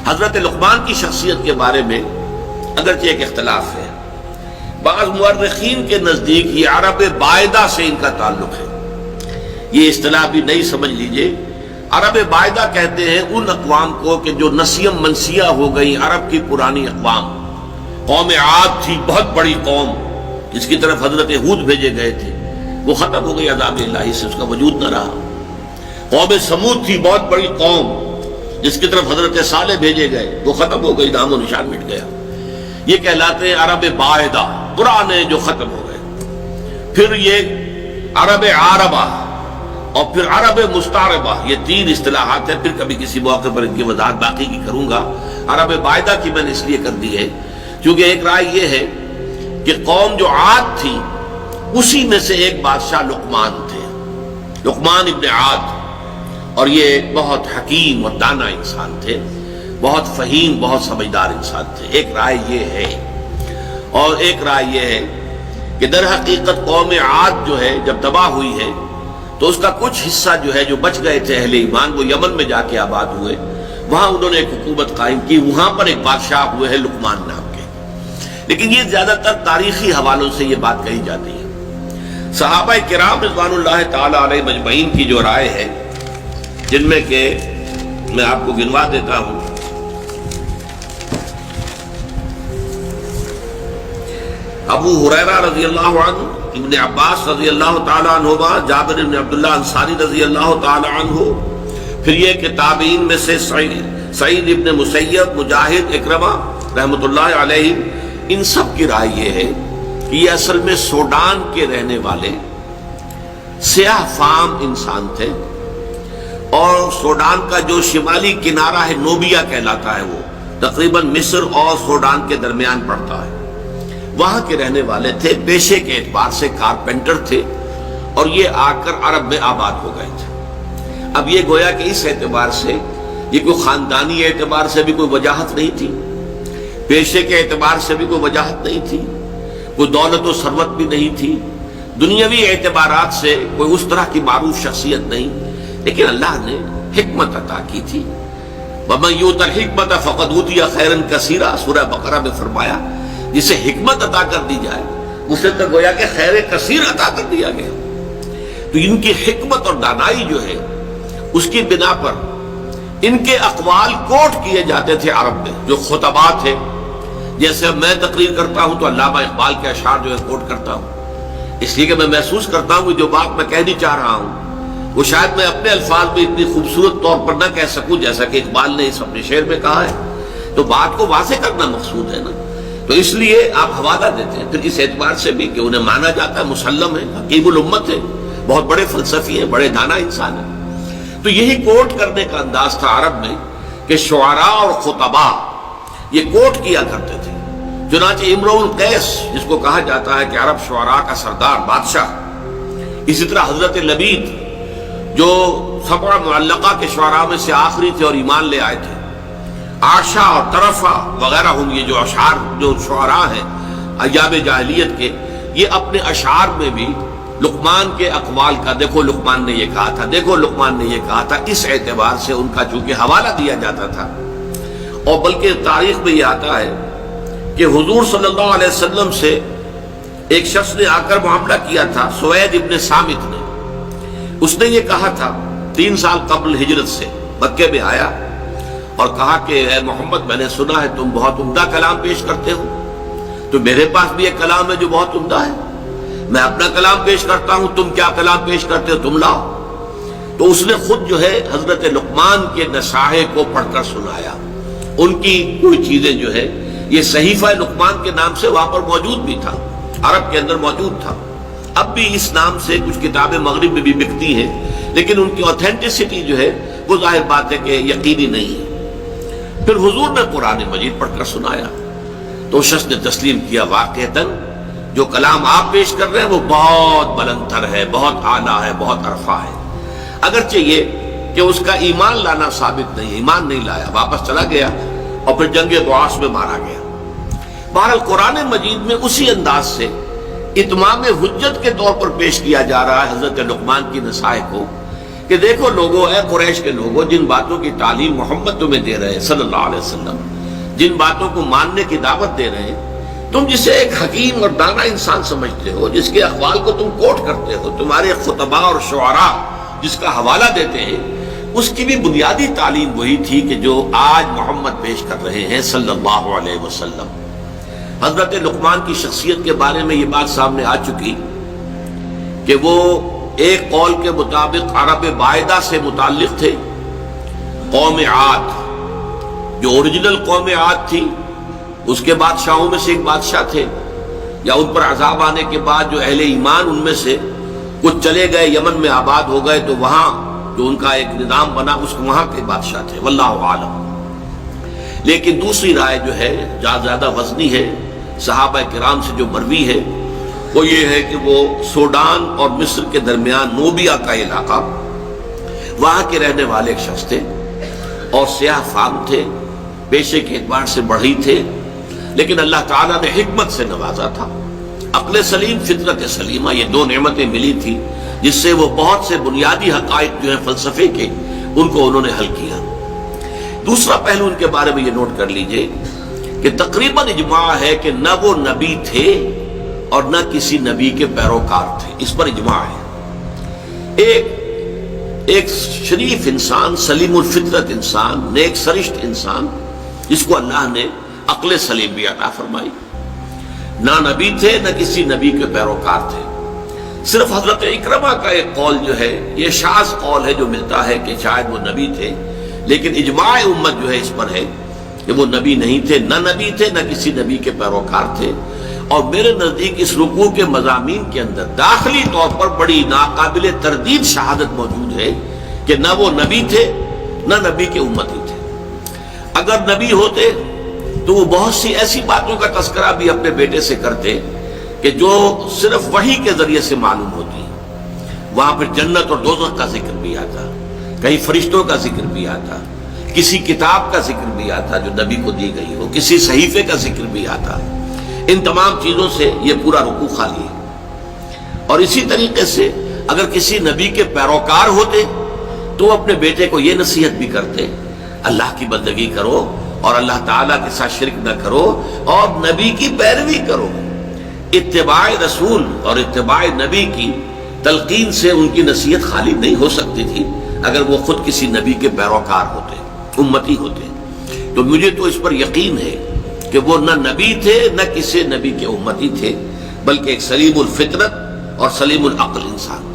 حضرت لقمان کی شخصیت کے بارے میں اگرچہ ایک اختلاف ہے، بعض مورخین کے نزدیک یہ عرب بائدہ سے ان کا تعلق ہے۔ یہ اصطلاح بھی نہیں سمجھ لیجئے، عرب بائدہ کہتے ہیں ان اقوام کو کہ جو نسیم منسیہ ہو گئی، عرب کی پرانی اقوام۔ قوم عاد تھی بہت بڑی قوم جس کی طرف حضرت ہود بھیجے گئے تھے، وہ ختم ہو گئی عذاب الہی سے، اس کا وجود نہ رہا۔ قوم سمود تھی بہت بڑی قوم جس کی طرف حضرت صالح بھیجے گئے، وہ ختم ہو گئی، نام و نشان مٹ گیا۔ یہ کہلاتے ہیں عرب بائدہ، پرانے جو ختم ہو گئے۔ پھر یہ عرب عاربہ اور پھر عرب مستعربہ، یہ تین اصطلاحات ہیں، پھر کبھی کسی موقع پر ان کی وضاحت باقی کی کروں گا۔ عرب بائدہ کی میں نے اس لیے کر دی ہے کیونکہ ایک رائے یہ ہے کہ قوم جو عاد تھی اسی میں سے ایک بادشاہ لقمان تھے، لقمان ابن عاد، اور یہ بہت حکیم اور دانا انسان تھے، بہت فہیم، بہت سمجھدار انسان تھے۔ ایک رائے یہ ہے، اور ایک رائے یہ ہے کہ در حقیقت قوم عاد جو ہے جب تباہ ہوئی ہے تو اس کا کچھ حصہ جو ہے جو بچ گئے تھے اہل ایمان، وہ یمن میں جا کے آباد ہوئے، وہاں انہوں نے ایک حکومت قائم کی، وہاں پر ایک بادشاہ ہوئے ہیں لقمان نام کے۔ لیکن یہ زیادہ تر تاریخی حوالوں سے یہ بات کہی جاتی ہے۔ صحابہ کرام رضوان اللہ تعالی علیہ مجمعین کی جو رائے ہے، جن میں کہ میں آپ کو گنوا دیتا ہوں۔ ابو ہریرہ رضی اللہ عنہ، ابن عباس رضی اللہ تعالی عنہما، جابر بن عبداللہ انصاری رضی اللہ تعالی عنہ، پھر یہ کہ تابعین میں سے سعید ابن مسیب، مجاہد، اکرمہ رحمۃ اللہ علیہ، ان سب کی رائے یہ ہے کہ یہ اصل میں سوڈان کے رہنے والے سیاہ فام انسان تھے، اور سوڈان کا جو شمالی کنارہ ہے نوبیا کہلاتا ہے، وہ تقریباً مصر اور سوڈان کے درمیان پڑتا ہے، وہاں کے رہنے والے تھے، پیشے کے اعتبار سے کارپینٹر تھے، اور یہ آ کر عرب میں آباد ہو گئے تھے۔ اب یہ گویا کہ اس اعتبار سے یہ کوئی خاندانی اعتبار سے بھی کوئی وجاہت نہیں تھی، پیشے کے اعتبار سے بھی کوئی وجاہت نہیں تھی، کوئی دولت و ثروت بھی نہیں تھی، دنیاوی اعتبارات سے کوئی اس طرح کی معروف شخصیت نہیں، لیکن اللہ نے حکمت عطا کی تھی۔ وَمَن یُؤْتَ الْحِکْمَةَ فَقَدْ أُوتِیَ خَیْرًا کَثِیرًا، سورہ بقرہ میں فرمایا جسے حکمت عطا کر دی جائے اسے تو گویا کہ خیر کثیر عطا کر دیا گیا۔ تو ان کی حکمت اور دانائی جو ہے اس کی بنا پر ان کے اقوال کوٹ کیے جاتے تھے عرب میں، جو خطبات تھے، جیسے میں تقریر کرتا ہوں تو علامہ اقبال کے اشعار جو ہے کوٹ کرتا ہوں، اس لیے کہ میں محسوس کرتا ہوں کہ جو بات میں کہنی چاہ رہا ہوں وہ شاید میں اپنے الفاظ میں اتنی خوبصورت طور پر نہ کہہ سکوں جیسا کہ اقبال نے اس اپنے شعر میں کہا ہے، تو بات کو واضح کرنا مقصود ہے نا، تو اس لیے آپ حوالہ دیتے ہیں۔ پھر اس اعتبار سے بھی کہ انہیں مانا جاتا ہے مسلم ہے، حکیم الامت ہے، بہت بڑے فلسفی ہیں، بڑے دانا انسان ہیں۔ تو یہی کوٹ کرنے کا انداز تھا عرب میں کہ شعراء اور خطباء یہ کوٹ کیا کرتے تھے۔ چنانچہ امرؤ القیس، جس کو کہا جاتا ہے کہ عرب شعراء کا سردار، بادشاہ، اسی طرح حضرت لبید جو سبع معلقہ کے شعراء میں سے آخری تھے اور ایمان لے آئے تھے، عاشا اور طرفہ وغیرہ ہوں، یہ جو اشعار جو شعراء ہیں ایام جاہلیت کے، یہ اپنے اشعار میں بھی لقمان کے اقوال کا، دیکھو لقمان نے یہ کہا تھا، دیکھو لقمان نے یہ کہا تھا، اس اعتبار سے ان کا چونکہ حوالہ دیا جاتا تھا۔ اور بلکہ تاریخ میں یہ آتا ہے کہ حضور صلی اللہ علیہ وسلم سے ایک شخص نے آ کر معاملہ کیا تھا، سوید ابن صامت نے، اس نے یہ کہا تھا 3 سال قبل ہجرت سے مکے میں آیا اور کہا کہ اے محمد، میں نے سنا ہے تم بہت عمدہ کلام پیش کرتے ہو، تو میرے پاس بھی ایک کلام ہے جو بہت عمدہ ہے، میں اپنا کلام پیش کرتا ہوں، تم کیا کلام پیش کرتے ہو، تم لاؤ۔ تو اس نے خود جو ہے حضرت لقمان کے نصائح کو پڑھ کر سنایا، ان کی کوئی چیزیں جو ہے، یہ صحیفہ لقمان کے نام سے وہاں پر موجود بھی تھا، عرب کے اندر موجود تھا، اب بھی اس نام سے کچھ کتابیں مغرب میں بھی بکتی ہیں، لیکن ان کی اوتھینٹسٹی جو ہے وہ ظاہر بات ہے کہ یقینی نہیں ہے۔ پھر حضور نے قرآن مجید پڑھ کر سنایا تو شخص نے تسلیم کیا، واقعتاً جو کلام آپ پیش کر رہے ہیں وہ بہت بلند تر ہے، بہت اعلیٰ ہے، بہت عرفہ ہے، اگرچہ یہ کہ اس کا ایمان لانا ثابت نہیں، ایمان نہیں لایا، واپس چلا گیا اور پھر جنگ بعاث میں مارا گیا۔ بہرحال قرآن مجید میں اسی انداز سے اتمام حجت کے طور پر پیش کیا جا رہا ہے حضرت لقمان کی نصائح کو کہ دیکھو لوگوں، اے قریش کے لوگوں، جن باتوں کی تعلیم محمد تمہیں دے رہے ہیں صلی اللہ علیہ وسلم، جن باتوں کو ماننے کی دعوت دے رہے ہیں، تم جسے ایک حکیم اور دانا انسان سمجھتے ہو، جس کے اقوال کو تم کوٹ کرتے ہو، تمہارے خطباء اور شعراء جس کا حوالہ دیتے ہیں، اس کی بھی بنیادی تعلیم وہی تھی کہ جو آج محمد پیش کر رہے ہیں صلی اللہ علیہ وسلم۔ حضرت لقمان کی شخصیت کے بارے میں یہ بات سامنے آ چکی کہ وہ ایک قول کے مطابق عرب باعدہ سے متعلق تھے، قوم عاد جو اوریجنل قوم عاد تھی، اس کے بادشاہوں میں سے ایک بادشاہ تھے، یا ان پر عذاب آنے کے بعد جو اہل ایمان ان میں سے کچھ چلے گئے، یمن میں آباد ہو گئے، تو وہاں جو ان کا ایک نظام بنا، اس کو وہاں کے بادشاہ تھے، واللہ عالم۔ لیکن دوسری رائے جو ہے زیادہ وزنی ہے، صحابہ کرام سے جو مروی ہے، وہ یہ ہے کہ وہ سوڈان اور مصر کے درمیان نوبیا کا علاقہ، وہاں کے رہنے والے ایک شخص تھے اور سیاہ فام تھے، پیشے کے اعتبار سے بڑھئی تھے، لیکن اللہ تعالیٰ نے حکمت سے نوازا تھا، عقل سلیم، فطرت سلیمہ، یہ دو نعمتیں ملی تھی جس سے وہ بہت سے بنیادی حقائق جو ہیں فلسفے کے، ان کو انہوں نے حل کیا۔ دوسرا پہلو ان کے بارے میں یہ نوٹ کر لیجئے کہ تقریباً اجماع ہے کہ نہ وہ نبی تھے اور نہ کسی نبی کے پیروکار تھے، اس پر اجماع ہے۔ ایک شریف انسان، سلیم الفطرت انسان، نیک سرشت انسان، جس کو اللہ نے عقل سلیم بھی عطا فرمائی، نہ نبی تھے نہ کسی نبی کے پیروکار تھے۔ صرف حضرت اکرمہ کا ایک قول جو ہے، یہ شاذ قول ہے جو ملتا ہے کہ شاید وہ نبی تھے، لیکن اجماع امت جو ہے اس پر ہے کہ وہ نبی نہیں تھے، نہ نبی تھے نہ کسی نبی کے پیروکار تھے۔ اور میرے نزدیک اس رکوع کے مضامین کے اندر داخلی طور پر بڑی ناقابل تردید شہادت موجود ہے کہ نہ وہ نبی تھے نہ نبی کے امتی تھے۔ اگر نبی ہوتے تو وہ بہت سی ایسی باتوں کا تذکرہ بھی اپنے بیٹے سے کرتے کہ جو صرف وحی کے ذریعے سے معلوم ہوتی ہے۔ وہاں پھر جنت اور دوزخ کا ذکر بھی آتا، کہیں فرشتوں کا ذکر بھی آتا، کسی کتاب کا ذکر بھی آتا جو نبی کو دی گئی ہو، کسی صحیفے کا ذکر بھی آتا۔ ان تمام چیزوں سے یہ پورا رکوع خالی ہے۔ اور اسی طریقے سے اگر کسی نبی کے پیروکار ہوتے تو اپنے بیٹے کو یہ نصیحت بھی کرتے، اللہ کی بندگی کرو اور اللہ تعالیٰ کے ساتھ شرک نہ کرو اور نبی کی پیروی کرو۔ اتباع رسول اور اتباع نبی کی تلقین سے ان کی نصیحت خالی نہیں ہو سکتی تھی اگر وہ خود کسی نبی کے پیروکار ہوتے، امتی ہوتے۔ تو مجھے تو اس پر یقین ہے کہ وہ نہ نبی تھے نہ کسی نبی کے امتی تھے، بلکہ ایک سلیم الفطرت اور سلیم العقل انسان تھے۔